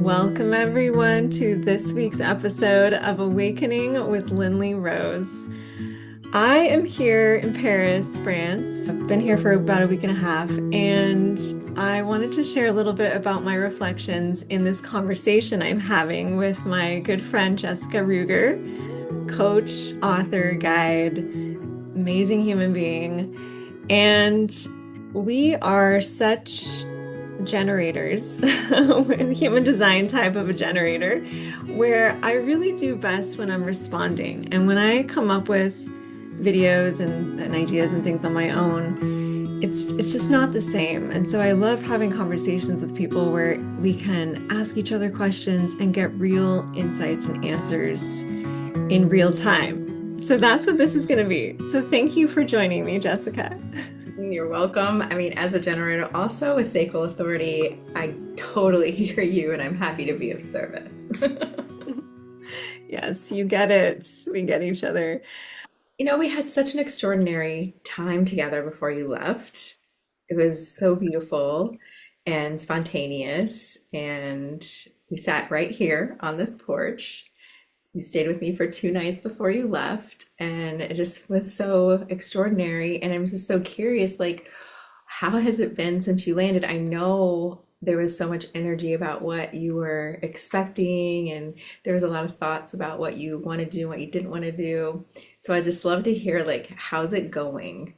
Welcome, everyone, to this week's episode of Awakening with Lindley Rose. I am here in Paris, France. I've been here for about a week and a half, and I wanted to share a little bit about my reflections in this conversation I'm having with my good friend Jessica Rueger, coach, author, guide, amazing human being. And we are such generators, with human design type of a generator, where I really do best when I'm responding. And when I come up with videos and ideas and things on my own, it's just not the same. And so I love having conversations with people where we can ask each other questions and get real insights and answers in real time. So that's what this is going to be. So thank you for joining me, Jessica. You're welcome. I mean, as a generator, also with sacral authority, I totally hear you and I'm happy to be of service. Yes, you get it. We get each other. We had such an extraordinary time together before you left. It was so beautiful and spontaneous. And we sat right here on this porch. You stayed with me for 2 nights before you left, and it just was so extraordinary. And I'm just so curious, like, how has it been since you landed? I know there was so much energy about what you were expecting, and there was a lot of thoughts about what you wanted to do and what you didn't want to do. So I just love to hear, like, how's it going?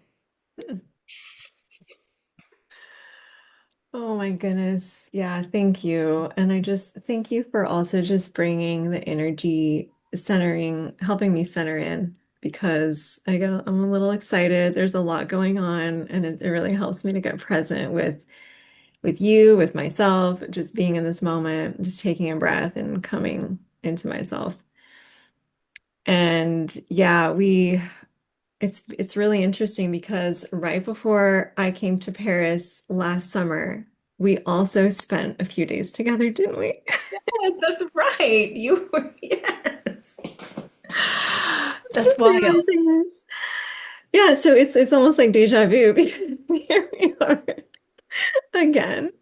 Oh my goodness. Yeah, thank you. And I just thank you for also just bringing the energy, centering, helping me center in because I'm a little excited. There's a lot going on and it really helps me to get present with you, with myself, just being in this moment, just taking a breath and coming into myself. And yeah, it's really interesting because right before I came to Paris last summer, we also spent a few days together, didn't we? Yes, that's right. You were, yes. That's Just wild. realizing this. Yeah, so it's almost like deja vu because here we are again.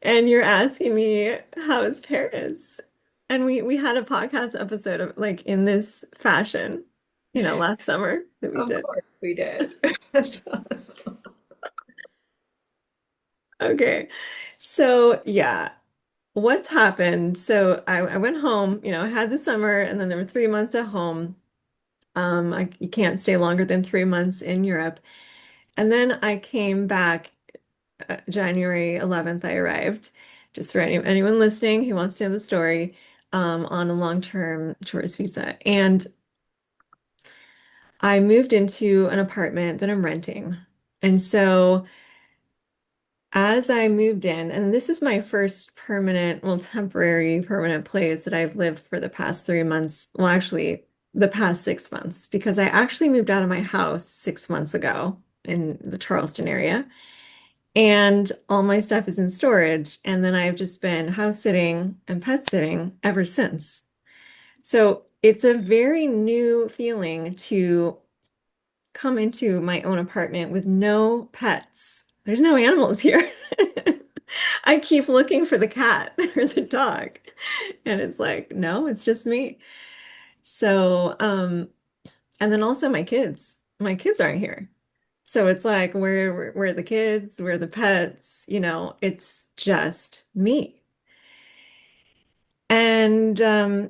And you're asking me, how is Paris? And we had a podcast episode of like in this fashion, last summer that we Of did. course we did. That's awesome. Okay. So yeah, what's happened? So I went home, I had the summer and then there were 3 months at home. You can't stay longer than 3 months in Europe. And then I came back January 11th, I arrived. Just for anyone listening who wants to know the story, on a long-term tourist visa. And I moved into an apartment that I'm renting. And so as I moved in, and this is my first permanent, well, temporary permanent place that I've lived for the past 3 months. Well, actually, the past 6 months, because I actually moved out of my house 6 months ago in the Charleston area. And all my stuff is in storage. And then I've just been house sitting and pet sitting ever since. So it's a very new feeling to come into my own apartment with no pets. There's no animals here. I keep looking for the cat or the dog. And it's like, no, it's just me. So, and then also my kids. My kids aren't here. So it's like, where are the kids? Where are the pets? It's just me. And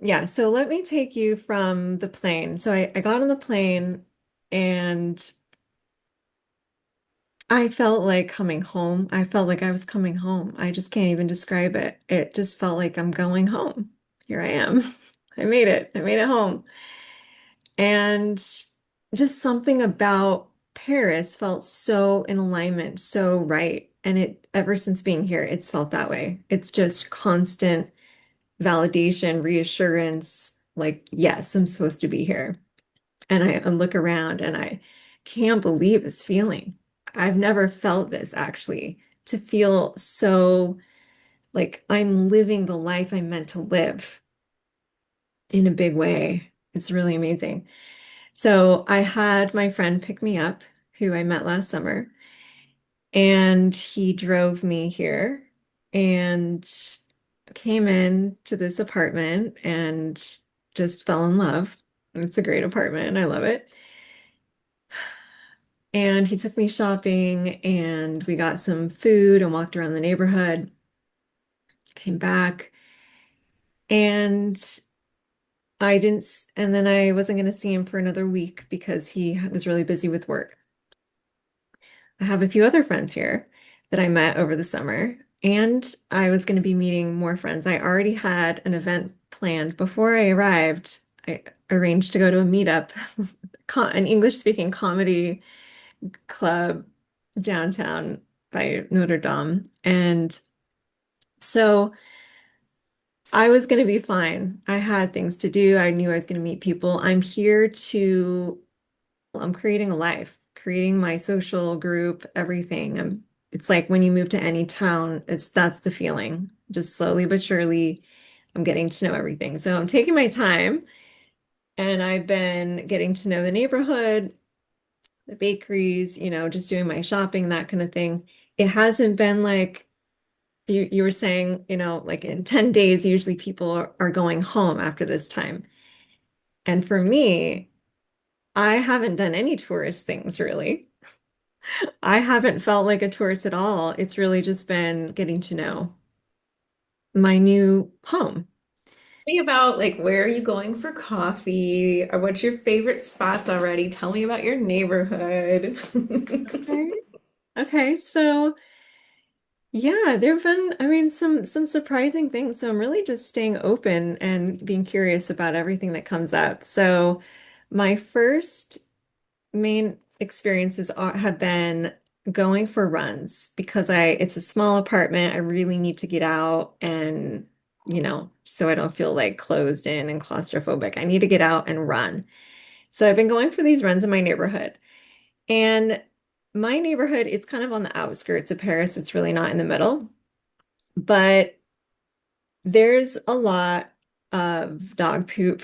yeah, so let me take you from the plane. So I got on the plane and I felt like coming home. I felt like I was coming home. I just can't even describe it. It just felt like I'm going home. Here I am. I made it. I made it home. And just something about Paris felt so in alignment, so right. And ever since being here, it's felt that way. It's just constant validation, reassurance, like, yes, I'm supposed to be here. And I look around and I can't believe this feeling. I've never felt this actually, to feel so like I'm living the life I'm meant to live in a big way. It's really amazing. So I had my friend pick me up, who I met last summer, and he drove me here. And came in to this apartment and just fell in love. It's a great apartment. I love it. And he took me shopping and we got some food and walked around the neighborhood, came back, and and then I wasn't going to see him for another week because he was really busy with work. I have a few other friends here that I met over the summer, and I was going to be meeting more friends. I already had an event planned before I arrived. I arranged to go to a meetup, an English-speaking comedy club downtown by Notre Dame. And so I was going to be fine. I had things to do. I knew I was going to meet people. I'm creating a life, creating my social group, everything. It's like when you move to any town, that's the feeling. Just slowly but surely, I'm getting to know everything. So I'm taking my time and I've been getting to know the neighborhood, the bakeries, just doing my shopping, that kind of thing. It hasn't been like you were saying, like in 10 days, usually people are going home after this time. And for me, I haven't done any tourist things really. I haven't felt like a tourist at all. It's really just been getting to know my new home. Me about like where are you going for coffee or what's your favorite spots already? Tell me about your neighborhood. Okay. Okay, so yeah, there've been, I mean, some surprising things. So I'm really just staying open and being curious about everything that comes up. So my first main have been going for runs because it's a small apartment. I really need to get out and, so I don't feel like closed in and claustrophobic. I need to get out and run. So I've been going for these runs in my neighborhood. And my neighborhood is kind of on the outskirts of Paris. It's really not in the middle, but there's a lot of dog poop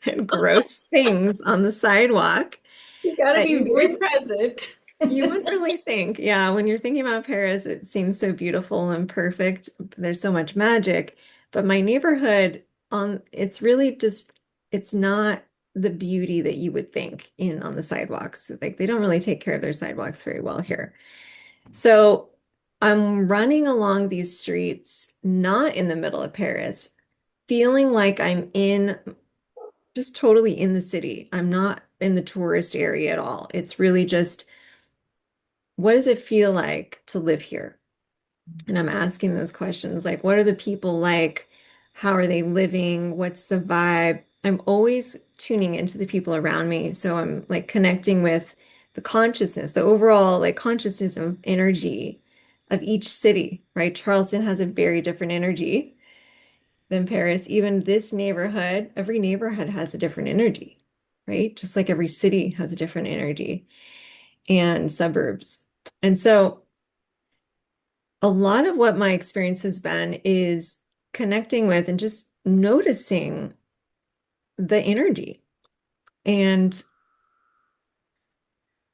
and gross things on the sidewalk You got to that be very present. you wouldn't really think. Yeah, when you're thinking about Paris, it seems so beautiful and perfect. There's so much magic. But my neighborhood it's really just it's not the beauty that you would think in on the sidewalks. Like they don't really take care of their sidewalks very well here. So I'm running along these streets, not in the middle of Paris, feeling like I'm in just totally in the city. I'm not in the tourist area at all. It's really just what does it feel like to live here? And I'm asking those questions like, what are the people like? How are they living? What's the vibe? I'm always tuning into the people around me. So I'm like connecting with the consciousness, the overall like consciousness of energy of each city, right? Charleston has a very different energy than Paris. Even this neighborhood, every neighborhood has a different energy, right? Just like every city has a different energy and suburbs. And so a lot of what my experience has been is connecting with and just noticing the energy. And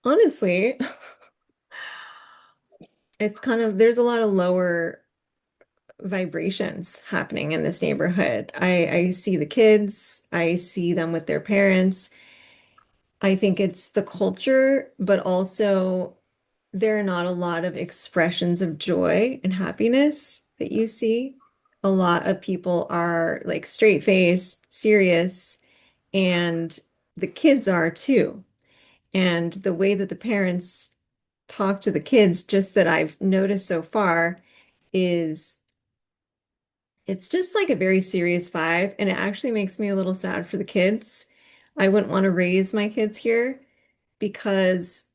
honestly, there's a lot of lower vibrations happening in this neighborhood. I see the kids, I see them with their parents. I think it's the culture, but also there are not a lot of expressions of joy and happiness that you see. A lot of people are like straight faced, serious, and the kids are too. And the way that the parents talk to the kids, just that I've noticed so far, is it's just like a very serious vibe. And it actually makes me a little sad for the kids. I wouldn't want to raise my kids here because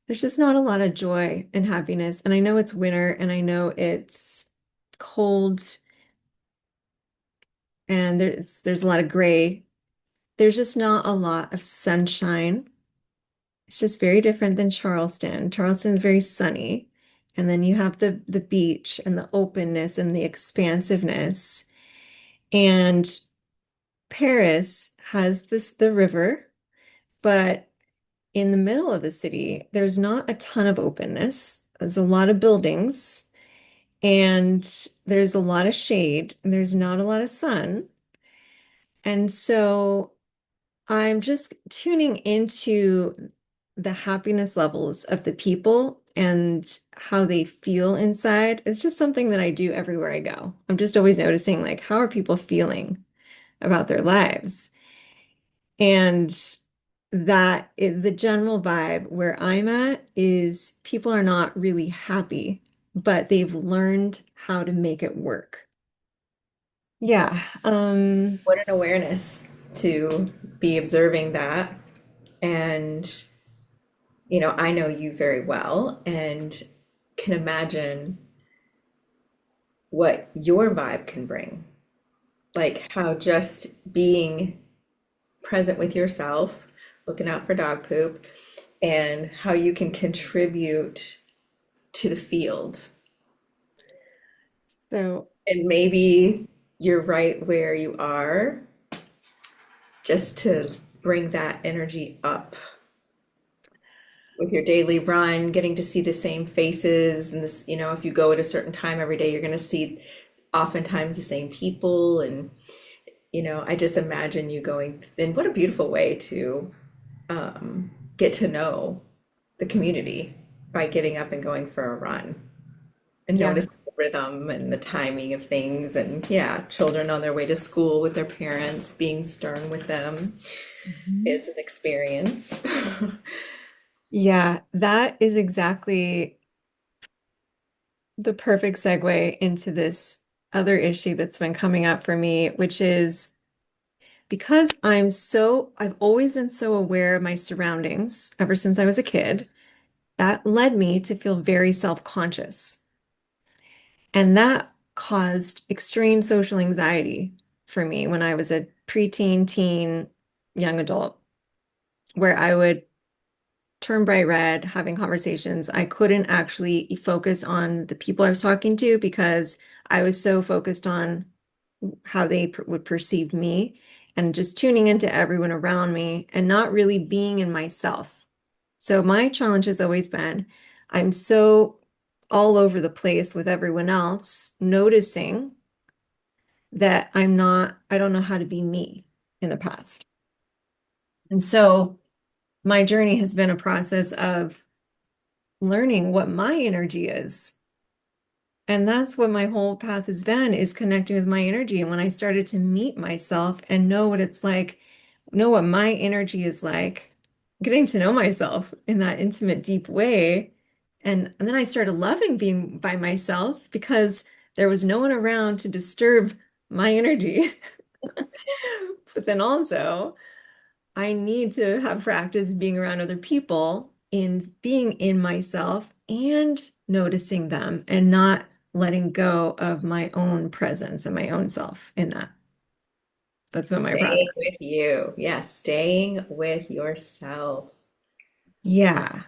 there's just not a lot of joy and happiness. And I know it's winter and I know it's cold and there's a lot of gray. There's just not a lot of sunshine. It's just very different than Charleston. Charleston is very sunny. And then you have the beach and the openness and the expansiveness. And Paris has the river, but in the middle of the city, there's not a ton of openness. There's a lot of buildings. and there's a lot of shade, and there's not a lot of sun. And so I'm just tuning into the happiness levels of the people and how they feel inside. It's just something that I do everywhere I go. I'm just always noticing, like, how are people feeling about their lives? And the general vibe where I'm at is people are not really happy, but they've learned how to make it work. Yeah. What an awareness to be observing that. And, I know you very well and can imagine what your vibe can bring. Like how just being present with yourself, looking out for dog poop, and how you can contribute to the field. So And maybe you're right where you are, just to bring that energy up with your daily run, getting to see the same faces. And this, if you go at a certain time every day, you're going to see oftentimes the same people. And, I just imagine you going, and what a beautiful way to get to know the community by getting up and going for a run and yeah. notice the rhythm and the timing of things. And yeah, children on their way to school with their parents, being stern with them Mhm. is an experience. Yeah, that is exactly the perfect segue into this other issue that's been coming up for me, which is because I've always been so aware of my surroundings ever since I was a kid, that led me to feel very self-conscious. And that caused extreme social anxiety for me when I was a preteen, teen, young adult, where I would turn bright red having conversations. I couldn't actually focus on the people I was talking to because I was so focused on how they would perceive me and just tuning into everyone around me and not really being in myself. So my challenge has always been I'm so all over the place with everyone else, noticing that I don't know how to be me in the past. And so my journey has been a process of learning what my energy is. And that's what my whole path has been, is connecting with my energy. And when I started to meet myself and know what it's like, know what my energy is like, getting to know myself in that intimate, deep way. And then I started loving being by myself because there was no one around to disturb my energy. But then also, I need to have practice being around other people and being in myself and noticing them and not letting go of my own presence and my own self in that. That's been my process. Staying with you. Yeah, staying with yourself. Yeah.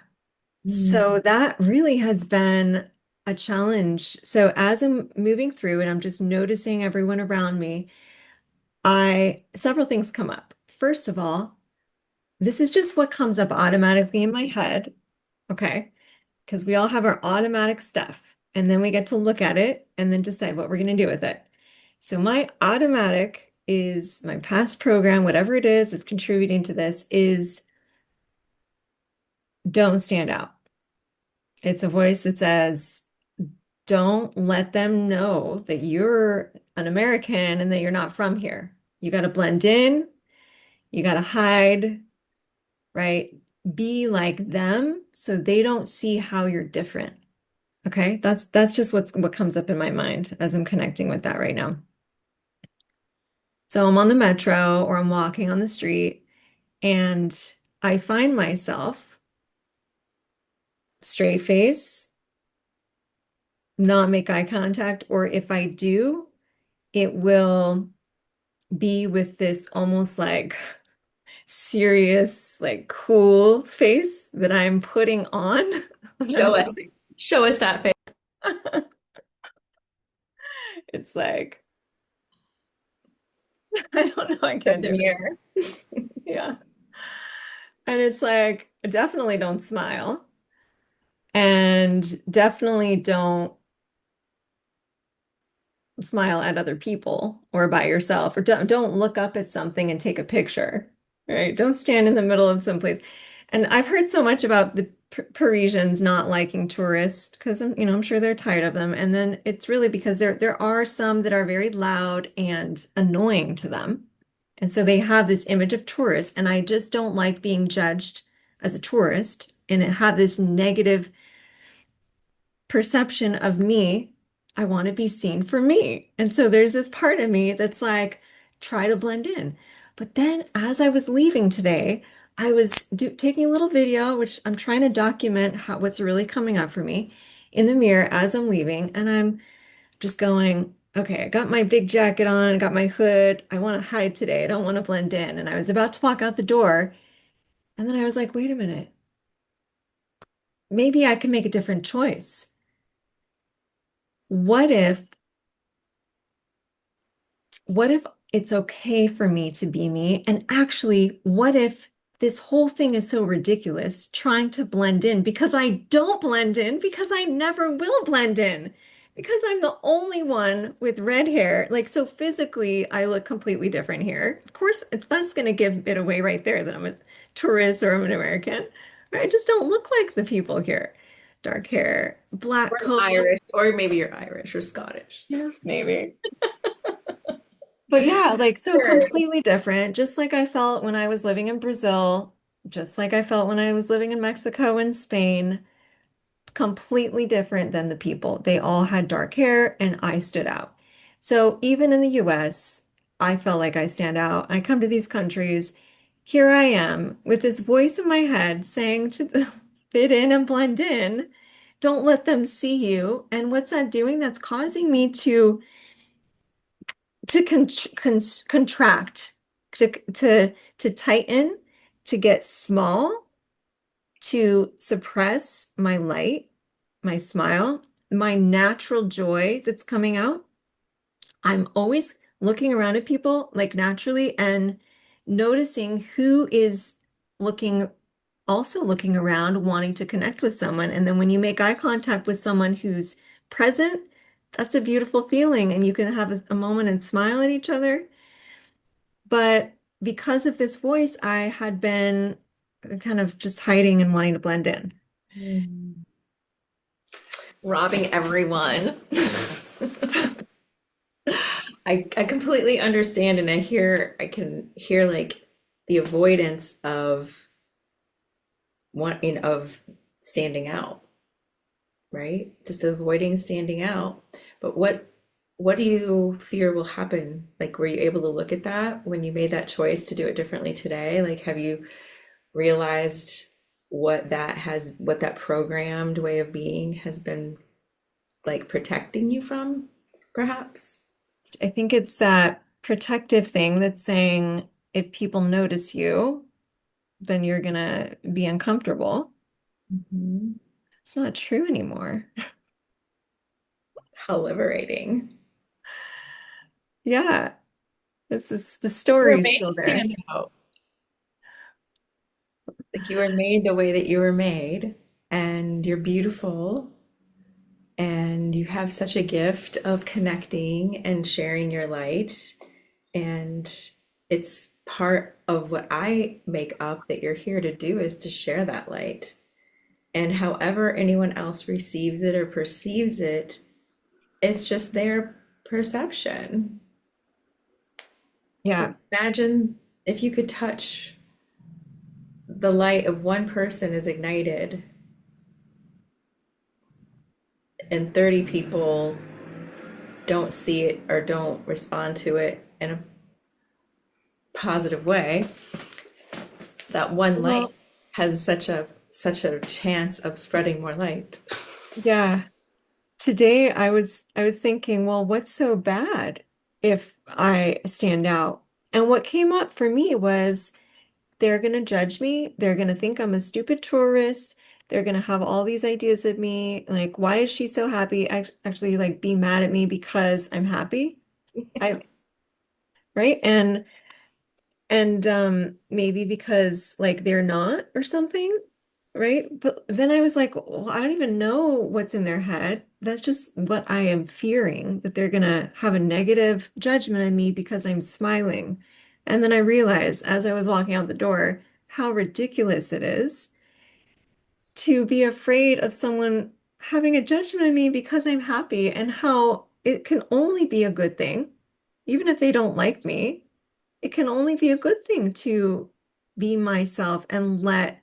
Mm. So that really has been a challenge. So as I'm moving through and I'm just noticing everyone around me, several things come up. First of all, this is just what comes up automatically in my head. Okay. Because we all have our automatic stuff. And then we get to look at it and then decide what we're going to do with it. So my automatic is my past program, whatever it is contributing to this, is don't stand out. It's a voice that says, don't let them know that you're an American and that you're not from here. You got to blend in, you got to hide, right? Be like them so they don't see how you're different. Okay, that's just what comes up in my mind as I'm connecting with that right now. So I'm on the metro or I'm walking on the street and I find myself straight face, not make eye contact, or if I do, it will be with this almost like serious, like cool face that I'm putting on. And I'm Show us. really, Show us that face it's like, I don't know, I of can't the do it. mirror. Yeah. And it's like, definitely don't smile and definitely don't smile at other people or by yourself, or don't look up at something and take a picture, right? Don't stand in the middle of some place. And I've heard so much about the Parisians not liking tourists because I'm sure they're tired of them. And then it's really because there are some that are very loud and annoying to them. And so they have this image of tourists, and I just don't like being judged as a tourist and have this negative perception of me. I want to be seen for me. And so there's this part of me that's like, try to blend in. But then as I was leaving today, I was taking a little video, which I'm trying to document what's really coming up for me in the mirror as I'm leaving. And I'm just going, okay, I got my big jacket on, got my hood. I want to hide today. I don't want to blend in. And I was about to walk out the door. And then I was like, wait a minute, maybe I can make a different choice. What if what if it's okay for me to be me? And actually, what if this whole thing is so ridiculous, trying to blend in because I don't blend in, because I never will blend in, because I'm the only one with red hair. Like, so physically, I look completely different here. Of course, that's going to give it away right there that I'm a tourist or I'm an American. I just don't look like the people here. Dark hair, black Or coat. Irish, or maybe you're Irish or Scottish. Yeah, maybe. But yeah, like so Sure. completely different, just like I felt when I was living in Brazil, just like I felt when I was living in Mexico and Spain, completely different than the people. They all had dark hair and I stood out. So even in the US, I felt like I stand out. I come to these countries, here I am with this voice in my head saying to fit in and blend in. Don't let them see you. And what's that doing? That's causing me to contract, to tighten, to get small, to suppress my light, my smile, my natural joy that's coming out. I'm always looking around at people like naturally and noticing who is looking, also looking around, wanting to connect with someone. And then when you make eye contact with someone who's present, that's a beautiful feeling. And you can have a moment and smile at each other. But because of this voice, I had been kind of just hiding and wanting to blend in. Mm. Robbing everyone. I completely understand and I can hear like the avoidance of wanting of standing out, right? Just avoiding standing out. But what do you fear will happen? Like, were you able to look at that when you made that choice to do it differently today? Like, have you realized what that programmed way of being has been like protecting you from, perhaps? I think it's that protective thing that's saying if people notice you, then you're gonna be uncomfortable. Mhm. It's not true anymore. How liberating. Yeah, this is the You were story's made still to there. stand out. Like you were made the way that you were made, and you're beautiful, and you have such a gift of connecting and sharing your light. And it's part of what I make up that you're here to do is to share that light. And however anyone else receives it or perceives it, it's just their perception. Yeah. Imagine if you could touch the light of one person is ignited and 30 people don't see it or don't respond to it in a positive way, that one light Well, has such a chance of spreading more light. yeah. Today I was thinking, well, what's so bad if I stand out? And what came up for me was they're going to judge me. They're going to think I'm a stupid tourist. They're going to have all these ideas of me. Like, why is she so happy? Actually, like, be mad at me because I'm happy. Right? And maybe because like they're not or something, right? But then I was like, well, I don't even know what's in their head. that's just what I am fearing, that they're gonna have a negative judgment of me because I'm smiling. And then I realized as I was walking out the door how ridiculous it is to be afraid of someone having a judgment of me because I'm happy, and how it can only be a good thing, even if they don't like me. It can only be a good thing to be myself and let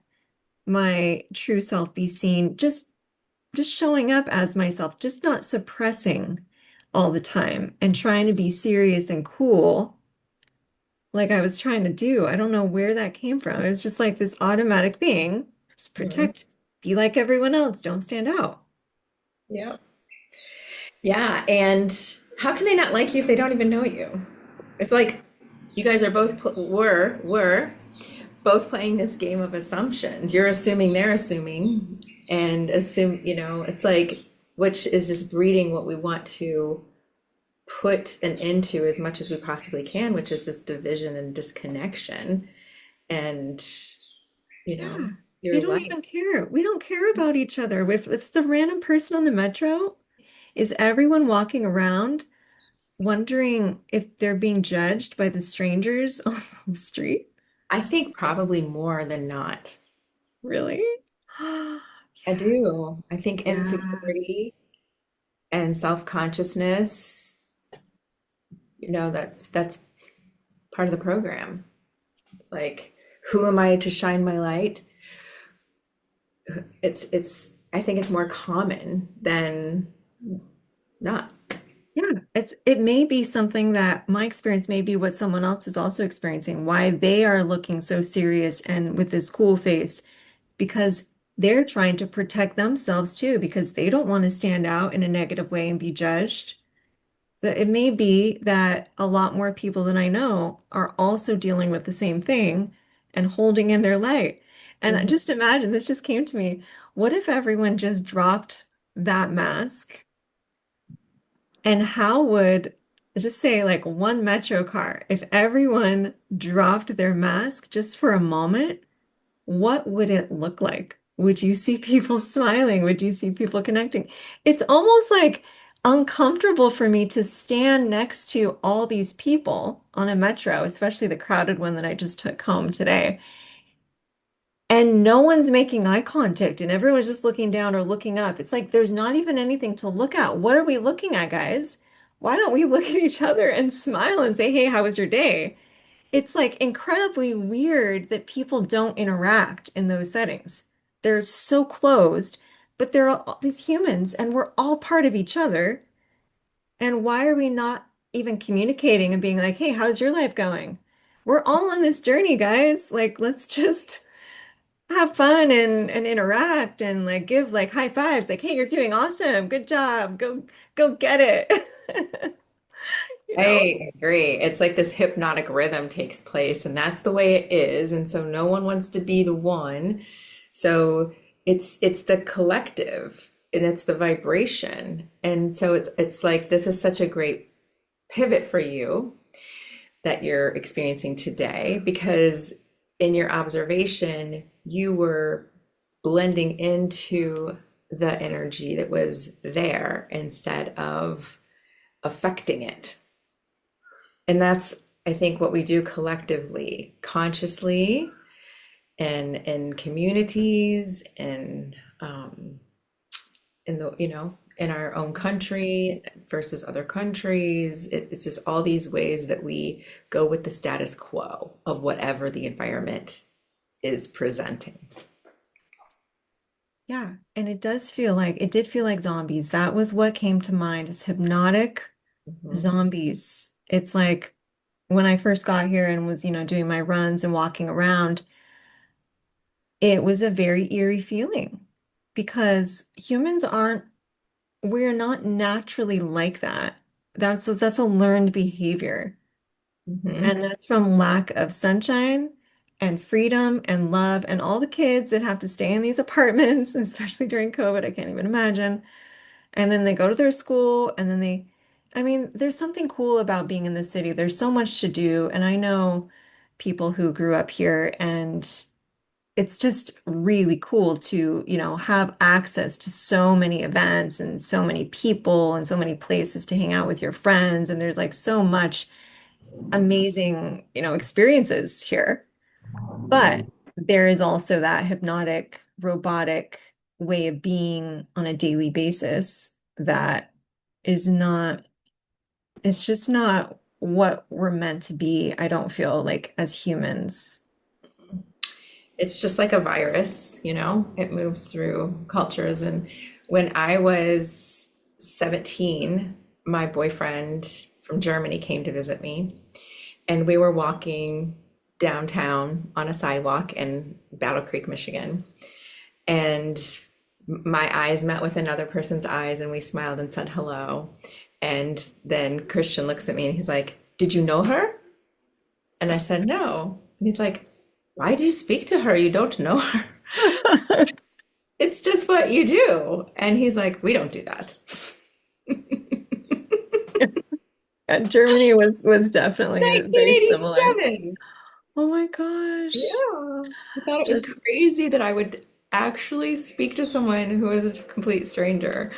my true self be seen, just showing up as myself, just not suppressing all the time and trying to be serious and cool like I was trying to do. I don't know where that came from. It was just like this automatic thing. Just Mhm. protect, be like everyone else, don't stand out. Yeah. Yeah, and how can they not like you if they don't even know you? It's like you guys are both were both playing this game of assumptions. You're assuming they're assuming, and it's like, which is just breeding what we want to put an end to as much as we possibly can, which is this division and disconnection. And, you Yeah. know, They your don't life. even care. We don't care about each other. If it's a random person on the metro, is everyone walking around wondering if they're being judged by the strangers on the street? I think probably more than not. Really? I do. I think Yeah. insecurity and self-consciousness, that's part of the program. It's like, who am I to shine my light? I think it's more common than not. Yeah. It may be something that my experience may be what someone else is also experiencing, why they are looking so serious and with this cool face, because they're trying to protect themselves too, because they don't want to stand out in a negative way and be judged. That it may be that a lot more people than I know are also dealing with the same thing and holding in their light. And Mhm. just imagine, this just came to me. What if everyone just dropped that mask? And how would, just say like one metro car, if everyone dropped their mask just for a moment, what would it look like? Would you see people smiling? Would you see people connecting? It's almost like uncomfortable for me to stand next to all these people on a metro, especially the crowded one that I just took home today. And no one's making eye contact and everyone's just looking down or looking up. It's like there's not even anything to look at. What are we looking at, guys? Why don't we look at each other and smile and say, hey, how was your day? It's like incredibly weird that people don't interact in those settings. They're so closed, but they're all these humans and we're all part of each other. And why are we not even communicating and being like, hey, how's your life going? We're all on this journey, guys. Like, let's just have fun and interact and like give like high fives, like, hey, you're doing awesome. Good job. Go get it. You know? I agree. It's like this hypnotic rhythm takes place, and that's the way it is. And so no one wants to be the one. So it's the collective and it's the vibration. And so it's like this is such a great pivot for you that you're experiencing today because in your observation, you were blending into the energy that was there instead of affecting it. And that's, I think, what we do collectively, consciously, and in communities, and in in our own country versus other countries. It's just all these ways that we go with the status quo of whatever the environment is presenting. Yeah, and it did feel like zombies. That was what came to mind is hypnotic Mhm. zombies. It's like when I first got here and was, doing my runs and walking around, it was a very eerie feeling because we're not naturally like that. That's a learned behavior. Mhm. And that's from lack of sunshine and freedom and love and all the kids that have to stay in these apartments, especially during COVID. I can't even imagine. And then they go to their school and then I mean, there's something cool about being in the city. There's so much to do. And I know people who grew up here and it's just really cool to, have access to so many events and so many people and so many places to hang out with your friends. And there's like so much amazing, experiences here. But there is also that hypnotic, robotic way of being on a daily basis that is not, it's just not what we're meant to be, I don't feel like as humans. It's just like a virus, it moves through cultures. And when I was 17, my boyfriend from Germany came to visit me, and we were walking downtown on a sidewalk in Battle Creek, Michigan. And my eyes met with another person's eyes, and we smiled and said hello. And then Christian looks at me and he's like, "Did you know her?" And I said, "No." And he's like, "Why do you speak to her? You don't know her." It's just what you do. And he's like, "We don't do that." Yeah, Germany was definitely very similar. 1987. Oh my gosh. Yeah. I thought it was Just crazy that I would actually speak to someone who was a complete stranger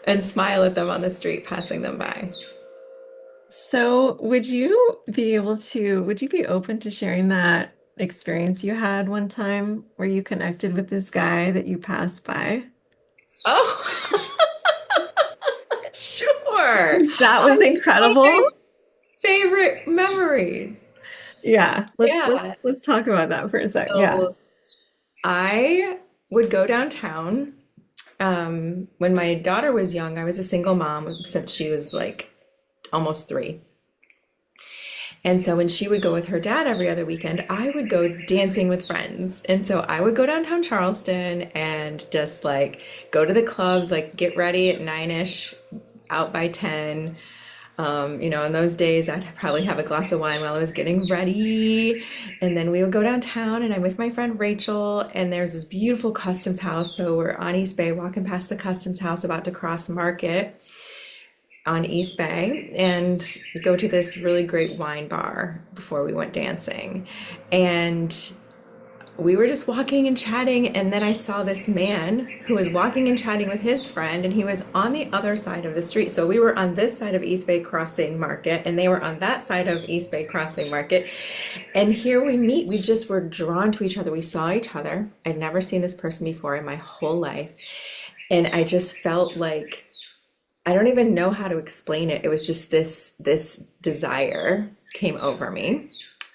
and smile at them on the street passing them by. so would you be open to sharing that experience you had one time where you connected with this guy that you passed by? Oh, sure. That was Oh, one of my incredible. favorite memories. Yeah, let's Yeah. let's talk about that for a sec. Yeah. So I would go downtown. When my daughter was young, I was a single mom since she was like almost 3. And so when she would go with her dad every other weekend, I would go dancing with friends. And so I would go downtown Charleston and just like go to the clubs, like get ready at 9ish, out by 10. In those days, I'd probably have a glass of wine while I was getting ready. And then we would go downtown, and I'm with my friend Rachel, and there's this beautiful customs house. So we're on East Bay, walking past the customs house, about to cross Market on East Bay, and we go to this really great wine bar before we went dancing. And we were just walking and chatting, and then I saw this man who was walking and chatting with his friend, and he was on the other side of the street. So we were on this side of East Bay Crossing Market, and they were on that side of East Bay Crossing Market. And here we meet. We just were drawn to each other. We saw each other. I'd never seen this person before in my whole life. And I just felt like I don't even know how to explain it. It was just this desire came over me,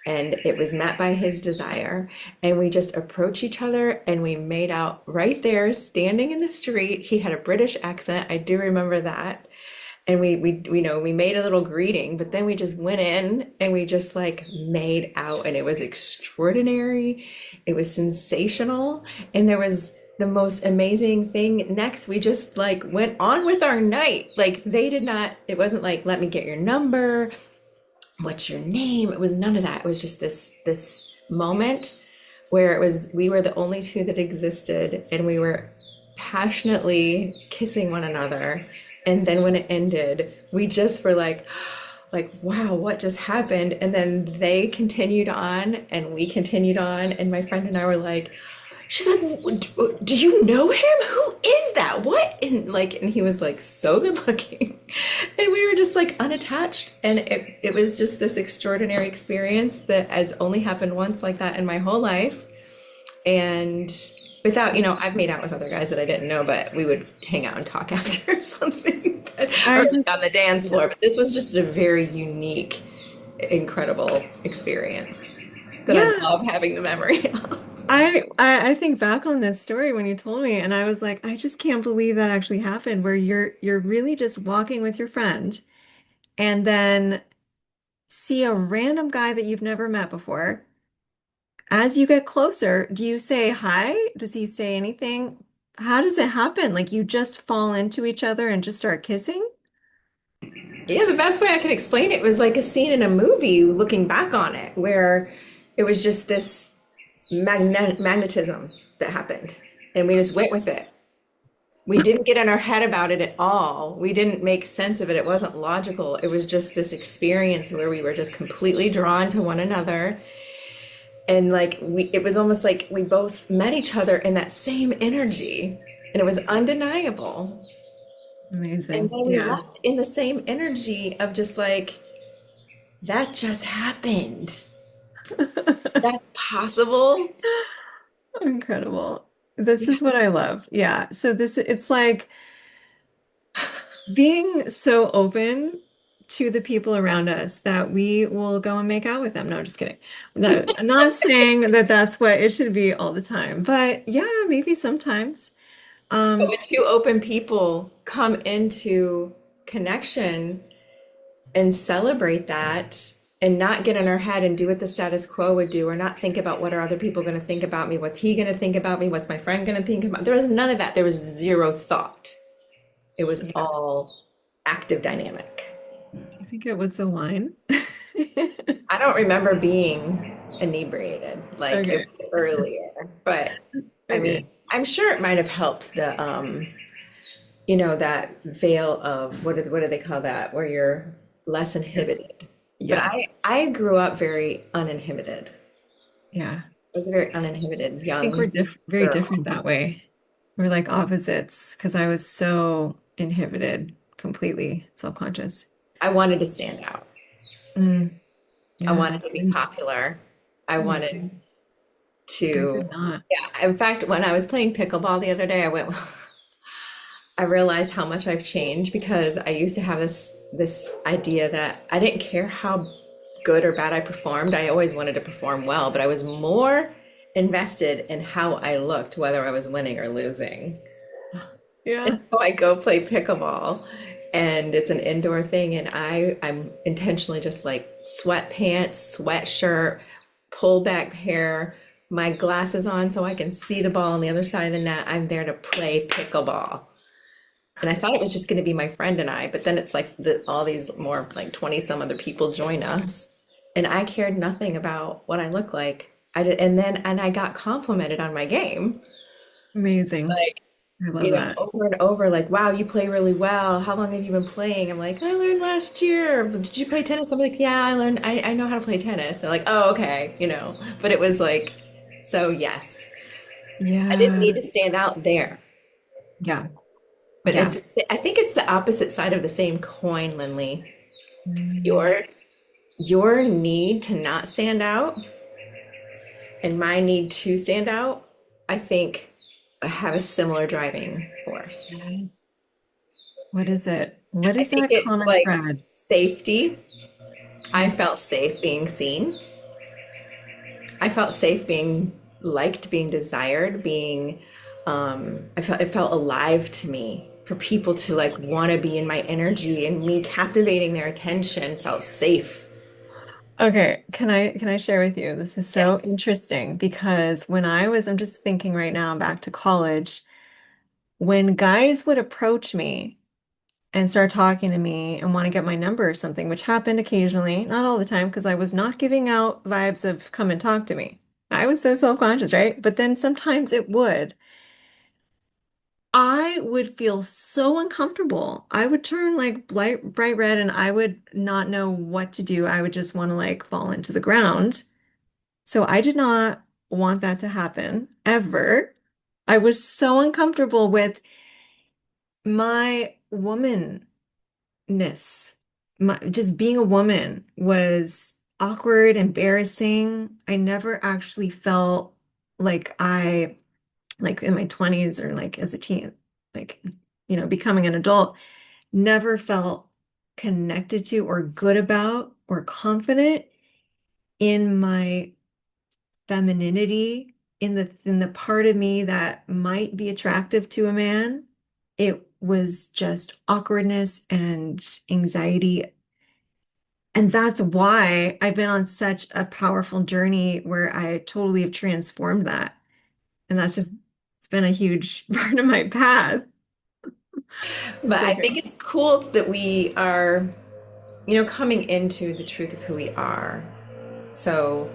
and it was met by his desire, and we just approached each other and we made out right there standing in the street. He had a British accent. I do remember that. And we made a little greeting, but then we just went in and we just like made out, and it was extraordinary. It was sensational, and there was the most amazing thing next. We just like went on with our night. Like they did not, it wasn't like, "Let me get your number. What's your name?" It was none of that. It was just this moment where it was we were the only two that existed, and we were passionately kissing one another. And then when it ended, we just were like, wow, what just happened? And then they continued on and we continued on, and my friend and I were like, she's like, "Do you know him? Who is that? What?" And he was like so good looking. And we were just like unattached. And it was just this extraordinary experience that has only happened once like that in my whole life. And without, I've made out with other guys that I didn't know, but we would hang out and talk after or something, or I like just, on the dance yeah. floor. But this was just a very unique, incredible experience that I Yeah. love having the memory of. I think back on this story when you told me, and I was like, I just can't believe that actually happened, where you're really just walking with your friend and then see a random guy that you've never met before. As you get closer, do you say hi? Does he say anything? How does it happen? Like you just fall into each other and just start kissing? Yeah, the best way I can explain it was like a scene in a movie looking back on it, where it was just this magnetism that happened. And we just went with it. We didn't get in our head about it at all. We didn't make sense of it. It wasn't logical. It was just this experience where we were just completely drawn to one another. And like it was almost like we both met each other in that same energy, and it was undeniable. And Amazing. then we Yeah. left in the same energy of just like, that just happened. That's possible. Incredible. This Yeah. is what I love. Yeah. So it's like being so open to the people around us that we will go and make out with them. No, just kidding. No, I'm not saying that that's what it should be all the time, but yeah, maybe sometimes. But Um, when two open people come into connection and celebrate that and not get in our head and do what the status quo would do, or not think about what are other people going to think about me, what's he going to think about me, what's my friend going to think about. There was none of that. There was zero thought. It was yeah, all active dynamic. I think it was the wine. I don't remember being inebriated. Like it Okay. was earlier, but I mean, Okay. I'm sure it might have helped the that veil of what do they call that, where you're less Yeah. inhibited. But Yeah. I grew up very uninhibited. Yeah. I was a very uninhibited I think we're young very girl. different that way. We're like opposites because I was so inhibited, completely self-conscious. I wanted to stand out. Mm, I yeah. wanted to be popular. I wanted Yeah. I to, did not. yeah. In fact, when I was playing pickleball the other day, I went, I realized how much I've changed because I used to have this idea that I didn't care how good or bad I performed. I always wanted to perform well, but I was more invested in how I looked, whether I was winning or losing. And Yeah. so I go play pickleball, and it's an indoor thing, and I'm intentionally just like sweatpants, sweatshirt, pull back hair, my glasses on so I can see the ball on the other side of the net. I'm there to play pickleball. And I thought it was just going to be my friend and I, but then it's like all these more like 20 some other people join us. And I cared nothing about what I look like. I did, and I got complimented on my game. Amazing. Like, I love that. over and over, like, wow, you play really well. How long have you been playing? I'm like, I learned last year. Did you play tennis? I'm like, yeah, I know how to play tennis. They're like, oh, okay. But it was like, so yes, I didn't Yeah. need to stand out there. Yeah. But Yeah. I think it's the opposite side of the same coin, Lindley. Mm, Your your need to not stand out and my need to stand out, I think have a similar driving force. yeah. What is it? What I is think that it's common like thread? safety. I Mm, felt safe being seen. I felt safe being liked, being desired, being I felt it felt alive to me for people to like want to be in my energy, and me captivating their attention felt safe. okay, can I share with you? This is Yeah. so interesting because I'm just thinking right now back to college, when guys would approach me and start talking to me and want to get my number or something, which happened occasionally, not all the time, because I was not giving out vibes of come and talk to me. I was so self-conscious, right? But then sometimes it would. I would feel so uncomfortable. I would turn like bright red and I would not know what to do. I would just want to like fall into the ground. So I did not want that to happen ever. I was so uncomfortable with my womanness. Just being a woman was awkward, embarrassing. I never actually felt like like in my 20s or like as a teen, like, becoming an adult, never felt connected to or good about or confident in my femininity, in the part of me that might be attractive to a man. It was just awkwardness and anxiety. And that's why I've been on such a powerful journey where I totally have transformed that. And it's been a huge part of my path. But It's I okay. think it's cool that we are, coming into the truth of who we are. So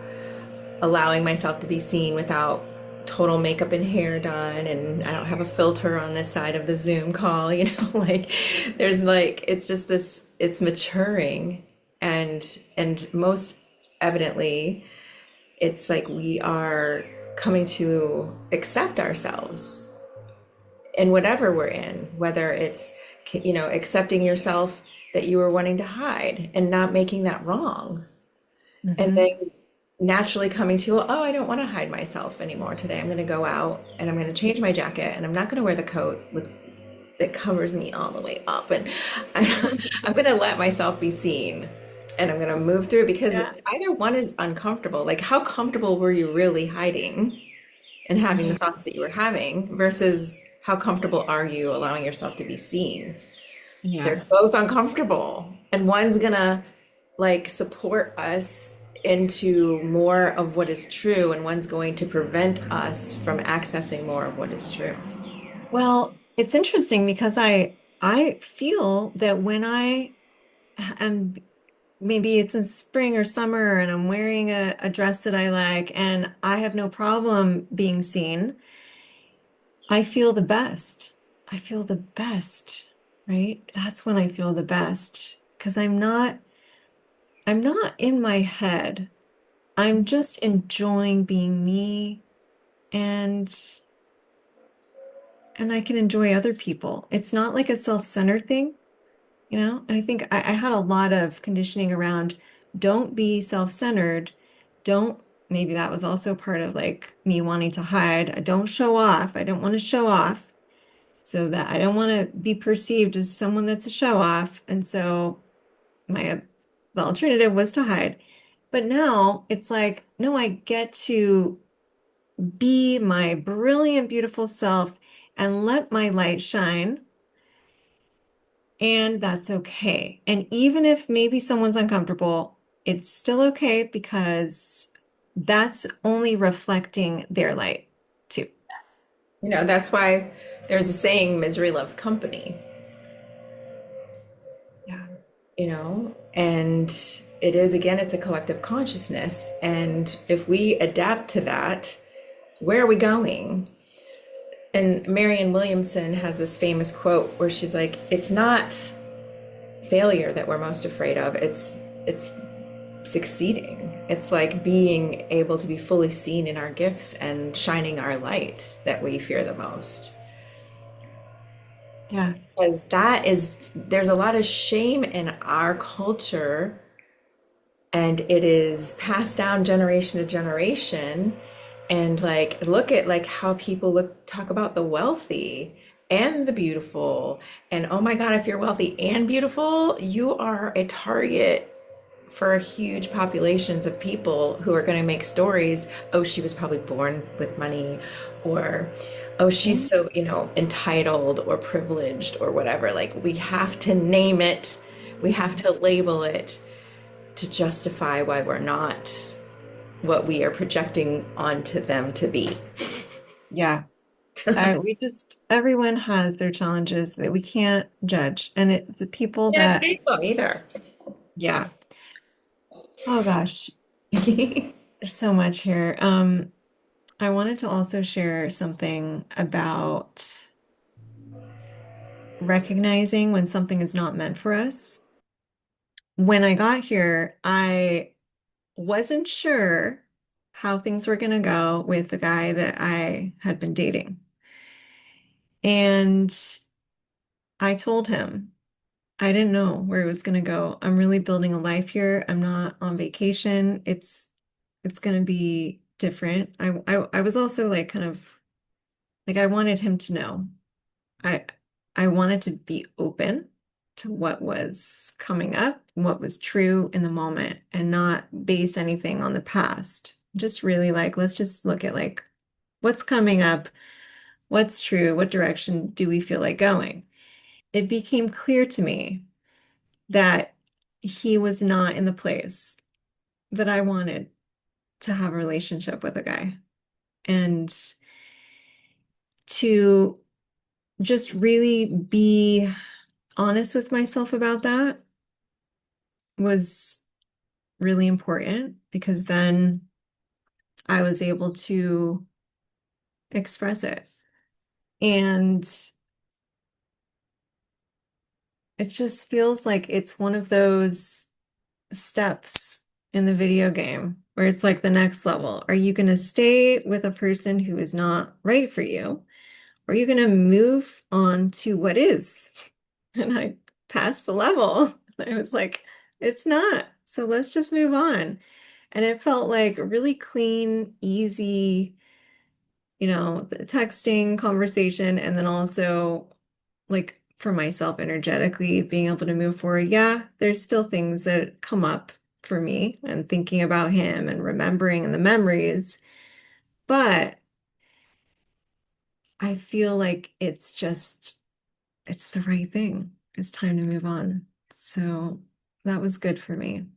allowing myself to be seen without total makeup and hair done, and I don't have a filter on this side of the Zoom call, like there's like it's just this it's maturing, and most evidently It's like we are coming to accept ourselves in whatever we're in, whether it's, accepting yourself that you were wanting to hide and not making that wrong. And Hmm. then naturally coming to, oh, I don't want to hide myself anymore today. I'm going to go out and I'm going to change my jacket and I'm not going to wear the coat with that covers me all the way up. And I'm, I'm going to let myself be seen and I'm going to move through because Yeah. either one is uncomfortable. Like, how comfortable were you really hiding and having the Right. thoughts that you were having versus how comfortable are you allowing yourself to be seen? They're Yeah. both uncomfortable, and one's gonna like support us into more of what is true, and one's going to prevent us from accessing more of what is true. Well, it's interesting because I feel that when I am, maybe it's in spring or summer and I'm wearing a dress that I like and I have no problem being seen, I feel the best. I feel the best, right? That's when I feel the best because I'm not in my head. I'm just enjoying being me, and I can enjoy other people. It's not like a self-centered thing, you know? And I think I had a lot of conditioning around don't be self-centered. Don't, maybe that was also part of like me wanting to hide. I don't show off. I don't want to show off so that I don't want to be perceived as someone that's a show off. And so my the alternative was to hide. But now it's like, no, I get to be my brilliant, beautiful self and let my light shine. And that's okay. And even if maybe someone's uncomfortable, it's still okay because that's only reflecting their light too. That's why there's a saying, misery loves company, Yeah. and it is, again, it's a collective consciousness. And if we adapt to that, where are we going? And Marianne Williamson has this famous quote where she's like, it's not failure that we're most afraid of. It's succeeding. It's like being able to be fully seen in our gifts and shining our light that we fear the most. Yeah. Because there's a lot of shame in our culture, and it is passed down generation to generation. And like, look at like how people talk about the wealthy and the beautiful. And oh my God, if you're wealthy and beautiful, you are a target for huge populations of people who are going to make stories. Oh, she was probably born with money, or oh, she's Mhm. so, entitled or privileged or whatever. Like, we have to name it, we have to label it to justify why we're not what we are projecting onto them to be. Yeah. We just, everyone has their challenges that we can't judge. And the people Yeah, that, escape them either. yeah. Oh gosh, there's so much here. I wanted to also share something about recognizing when something is not meant for us. When I got here, I wasn't sure how things were going to go with the guy that I had been dating. And I told him I didn't know where it was going to go. I'm really building a life here. I'm not on vacation. It's going to be different. I was also like kind of like I wanted him to know. I I wanted to be open to what was coming up, what was true in the moment, and not base anything on the past. Just really like, let's just look at like what's coming up, what's true, what direction do we feel like going? It became clear to me that he was not in the place that I wanted to have a relationship with a guy. And to just really be honest with myself about that was really important because then I was able to express it. And it just feels like it's one of those steps in the video game where it's like the next level. Are you going to stay with a person who is not right for you? Or are you going to move on to what is? And I passed the level. I was like, it's not. So let's just move on. And it felt like a really clean, easy, the texting conversation. And then also, like, for myself, energetically being able to move forward. Yeah, there's still things that come up for me and thinking about him and remembering and the memories. But I feel like it's the right thing. It's time to move on. So that was good for me.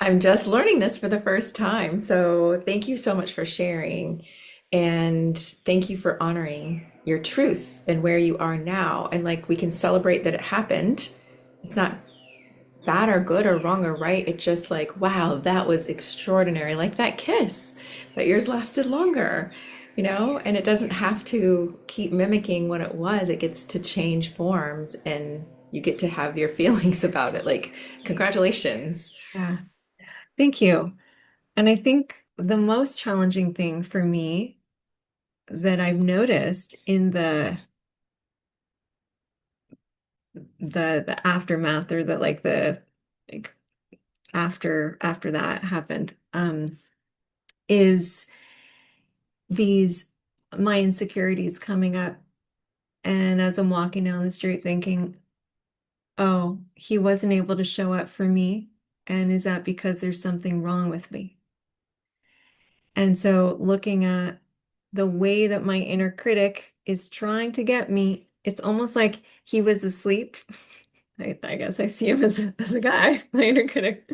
I'm just learning this for the first time. So thank you so much for sharing. And thank you for honoring your truth and where you are now. And like we can celebrate that it happened. It's not bad or good or wrong or right. It's just like, wow, that was extraordinary. Like that kiss, but yours lasted longer, And it doesn't have to keep mimicking what it was. It gets to change forms and you get to have your feelings about it. Like, congratulations. Yeah. Thank you. And I think the most challenging thing for me that I've noticed in the aftermath or the like the like after that happened is these my insecurities coming up. And as I'm walking down the street thinking, oh, he wasn't able to show up for me. And is that because there's something wrong with me? And so looking at the way that my inner critic is trying to get me, it's almost like he was asleep. I guess I see him as a guy, my inner critic,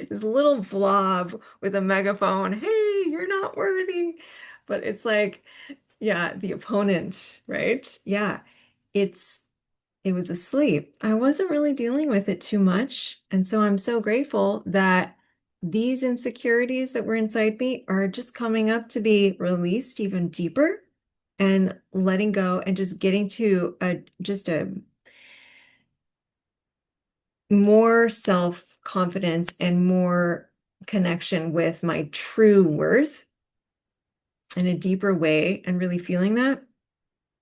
this little blob with a megaphone. Hey, you're not worthy. But it's like, yeah, the opponent, right? Yeah, it's it was asleep. I wasn't really dealing with it too much. And so I'm so grateful that these insecurities that were inside me are just coming up to be released even deeper and letting go and just getting to a more self-confidence and more connection with my true worth in a deeper way and really feeling that.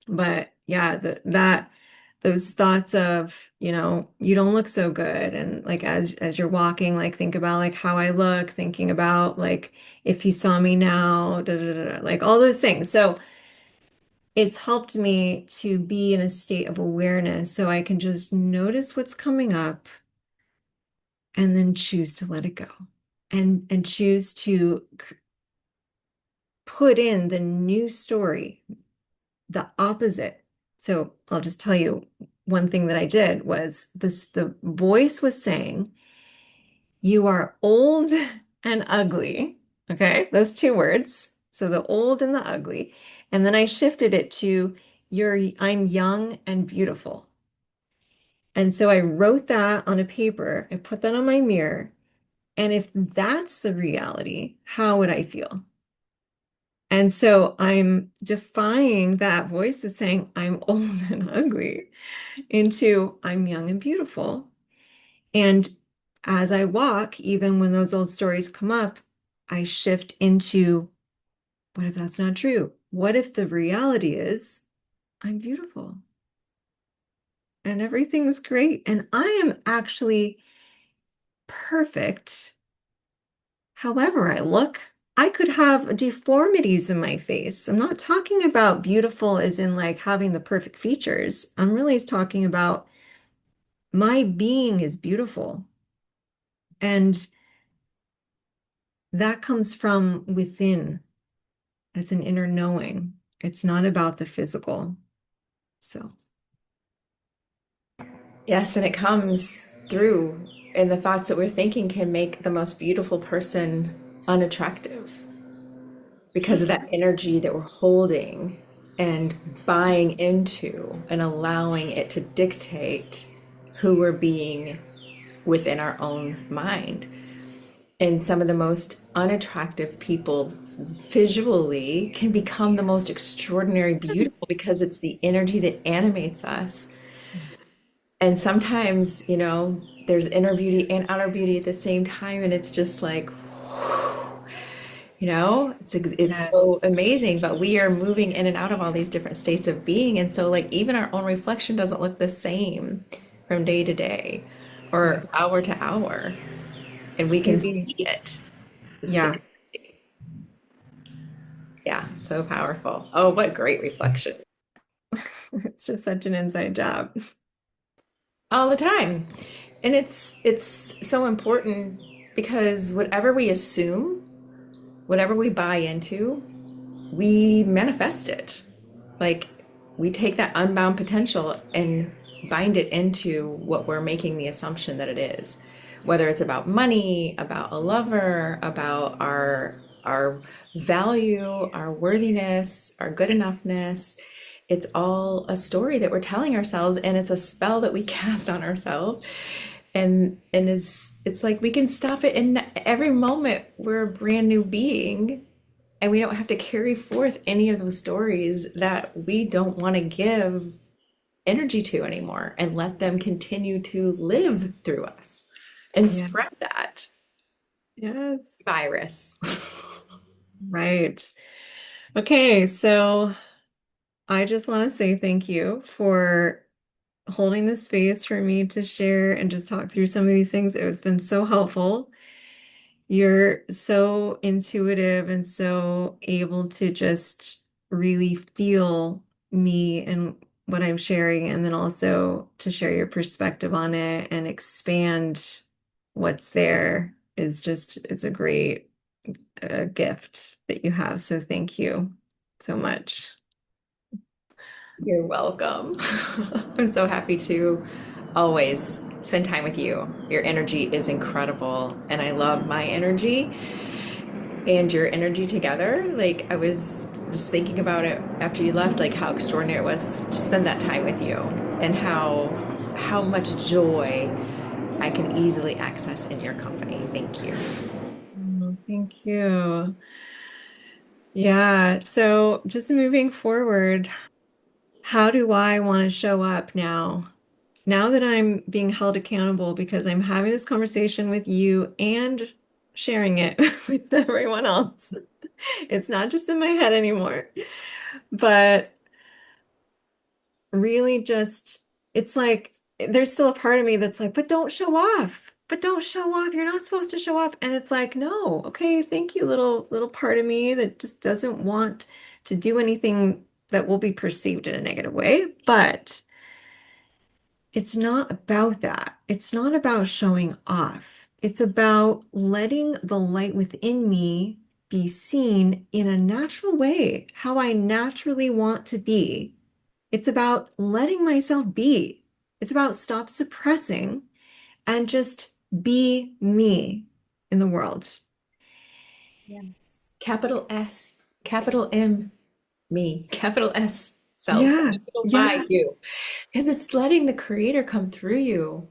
But yeah, that those thoughts of, you don't look so good. And like as you're walking, like think about like how I look, thinking about like if he saw me now, da, da, da, da, like all those things. So it's helped me to be in a state of awareness so I can just notice what's coming up and then choose to let it go and choose to put in the new story, the opposite. So I'll just tell you one thing that I did was the voice was saying, you are old and ugly. Okay, those two words. So the old and the ugly. And then I shifted it to I'm young and beautiful. And so I wrote that on a paper. I put that on my mirror. And if that's the reality, how would I feel? And so I'm defying that voice that's saying I'm old and ugly into I'm young and beautiful. And as I walk, even when those old stories come up, I shift into what if that's not true? What if the reality is I'm beautiful and everything's great and I am actually perfect however I look? I could have deformities in my face. I'm not talking about beautiful as in like having the perfect features. I'm really talking about my being is beautiful. And that comes from within. It's an inner knowing. It's not about the physical. So, Yes, and it comes through in the thoughts that we're thinking can make the most beautiful person unattractive because of that energy that we're holding and buying into and allowing it to dictate who we're being within our own mind. And some of the most unattractive people visually can become the most extraordinary beautiful because it's the energy that animates us. And sometimes, there's inner beauty and outer beauty at the same time, and it's just like, it's Yeah. so amazing. But we are moving in and out of all these different states of being, and so like even our own reflection doesn't look the same from day to day Yeah. or hour to hour, and we can Maybe. see it. It's the Yeah. energy. Yeah, so powerful. Oh, what great reflection. It's just such an inside job. All the time. And it's so important because whatever we assume, whatever we buy into, we manifest it. Like we take that unbound potential and bind it into what we're making the assumption that it is. Whether it's about money, about a lover, about our value, our worthiness, our good enoughness, it's all a story that we're telling ourselves, and it's a spell that we cast on ourselves. And it's like we can stop it in every moment. We're a brand new being, and we don't have to carry forth any of those stories that we don't want to give energy to anymore, and let them continue to live through us and Yeah. spread that Yes. virus. Right. Okay, so I just want to say thank you for holding the space for me to share and just talk through some of these things. It has been so helpful. You're so intuitive and so able to just really feel me and what I'm sharing, and then also to share your perspective on it and expand what's there is just, it's a great gift that you have. So thank you so much. You're welcome. I'm so happy to always spend time with you. Your energy is incredible, and I love my energy and your energy together. Like I was just thinking about it after you left, like how extraordinary it was to spend that time with you, and how much joy I can easily access in your company. Thank you. Oh, thank you. Yeah, so just moving forward, how do I want to show up now? Now that I'm being held accountable because I'm having this conversation with you and sharing it with everyone else. It's not just in my head anymore, but really just, it's like there's still a part of me that's like, but don't show off. But don't show off. You're not supposed to show off. And it's like, no, okay, thank you, little part of me that just doesn't want to do anything that will be perceived in a negative way. But it's not about that. It's not about showing off. It's about letting the light within me be seen in a natural way, how I naturally want to be. It's about letting myself be. It's about stop suppressing and just be me in the world. Yes. Capital S, capital M, me, capital S, self, Yeah, capital Y, yeah, you. Because it's letting the creator come through you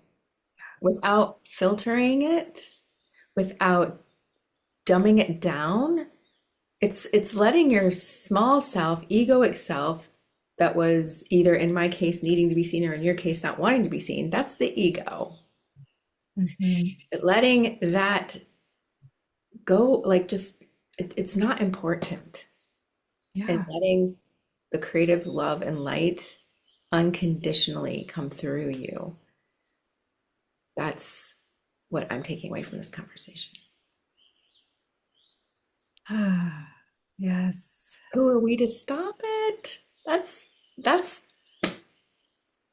without filtering it, without dumbing it down. It's letting your small self, egoic self, that was either in my case needing to be seen or in your case not wanting to be seen. That's the ego. hmm, But letting that go, like just it's not important. And yeah. letting the creative love and light unconditionally come through you. That's what I'm taking away from this conversation. Ah, yes. Who are we to stop it? That's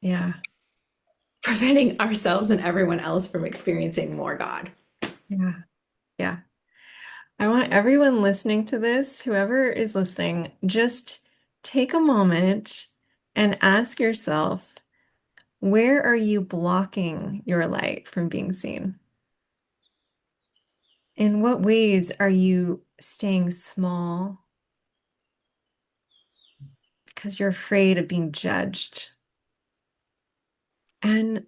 Yeah, preventing ourselves and everyone else from experiencing more God. yeah, yeah. I want everyone listening to this, whoever is listening, just take a moment and ask yourself, where are you blocking your light from being seen? In what ways are you staying small because you're afraid of being judged? And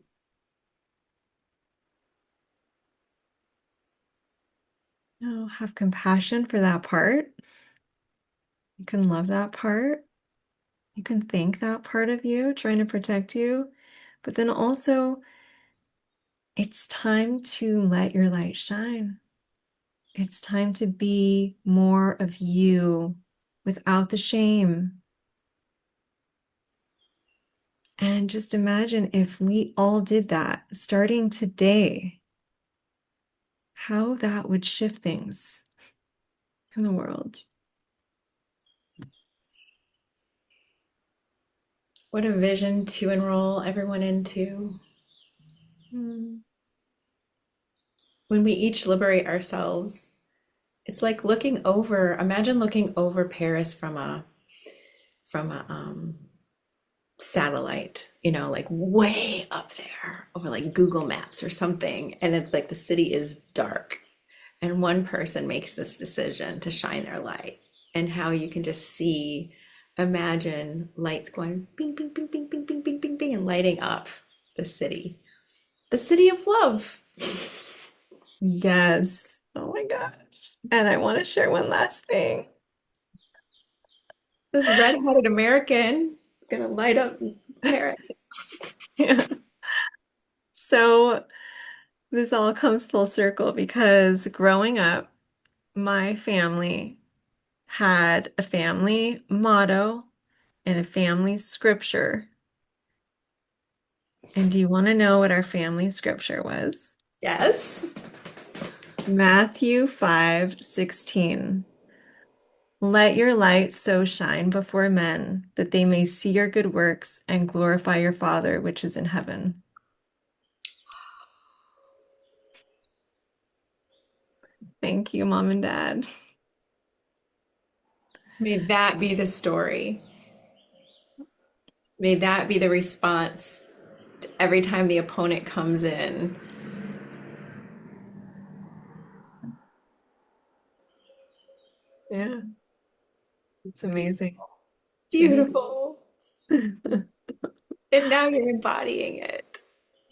have compassion for that part. You can love that part. You can thank that part of you trying to protect you, But then also, it's time to let your light shine. It's time to be more of you without the shame. And just imagine if we all did that starting today, how that would shift things in the world. What a vision to enroll everyone into. Mm. When we each liberate ourselves, it's like looking over, imagine looking over Paris from a satellite, like way up there over like Google Maps or something. And it's like the city is dark. And one person makes this decision to shine their light. And how you can just see, imagine lights going bing, bing, bing, bing, bing, bing, bing, bing, bing, and lighting up the city. The city of love. Yes. Oh my gosh. And I want to share one last thing. This red-headed American is gonna light up Paris. Yeah. So this all comes full circle because growing up, my family had a family motto and a family scripture. And do you want to know what our family scripture was? Yes. Matthew 5:16. Let your light so shine before men that they may see your good works and glorify your Father which is in heaven. Thank you, Mom and Dad. May that be the story. May that be the response to every time the opponent comes in. Yeah, it's amazing. Beautiful. And now you're embodying it.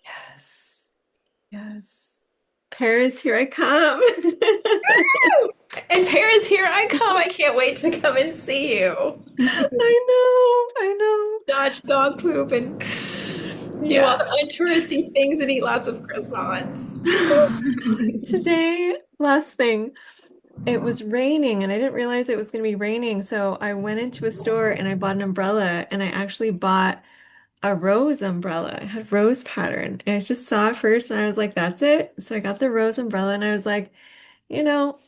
Yes, yes. Paris, here I come. And Paris, here I come. I can't wait to come and see you. I know. Dodge dog poop and do all Yeah. the untouristy things and eat lots of croissants. Today, last thing, it was raining and I didn't realize it was going to be raining. So I went into a store and I bought an umbrella and I actually bought a rose umbrella. It had rose pattern. And I just saw it first and I was like, that's it. So I got the rose umbrella and I was like,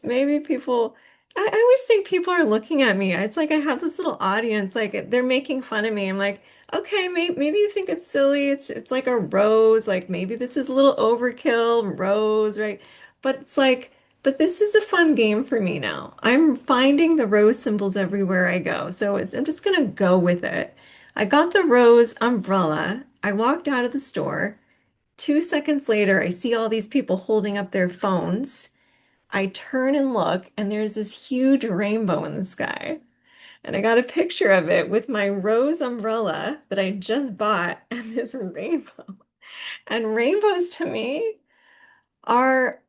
maybe people, I always think people are looking at me. It's like I have this little audience, like they're making fun of me. I'm like, okay, maybe you think it's silly. It's like a rose, like maybe this is a little overkill, rose, right? But it's like, but this is a fun game for me now. I'm finding the rose symbols everywhere I go. So I'm just gonna go with it. I got the rose umbrella. I walked out of the store. 2 seconds later, I see all these people holding up their phones. I turn and look, and there's this huge rainbow in the sky. And I got a picture of it with my rose umbrella that I just bought and this rainbow. And rainbows to me are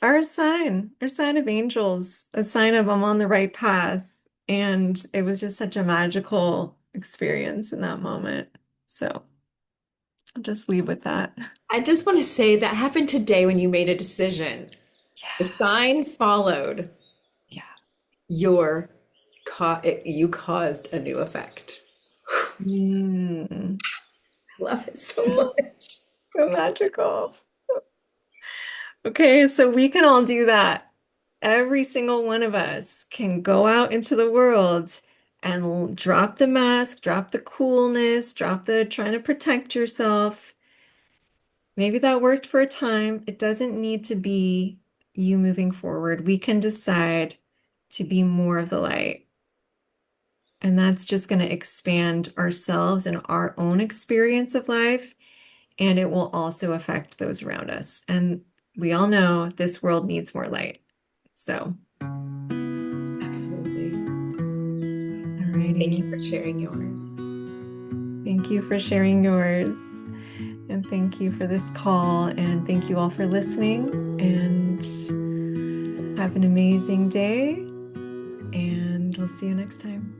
our sign of angels, a sign of I'm on the right path. And it was just such a magical experience in that moment. So I'll just leave with that. I just want to say that happened today when you made a decision. The Yeah. sign followed Yeah. your you caused a new effect. Mm. I love it so Yeah. much. So magical. Okay, so we can all do that. Every single one of us can go out into the world and drop the mask, drop the coolness, drop the trying to protect yourself. Maybe that worked for a time. It doesn't need to be you moving forward. We can decide to be more of the light. And that's just going to expand ourselves and our own experience of life. And it will also affect those around us. And we all know this world needs more light. So, Absolutely. Thank you alrighty. for sharing yours. Thank you for sharing yours. And thank you for this call. And thank you all for listening. And have an amazing day. And we'll see you next time.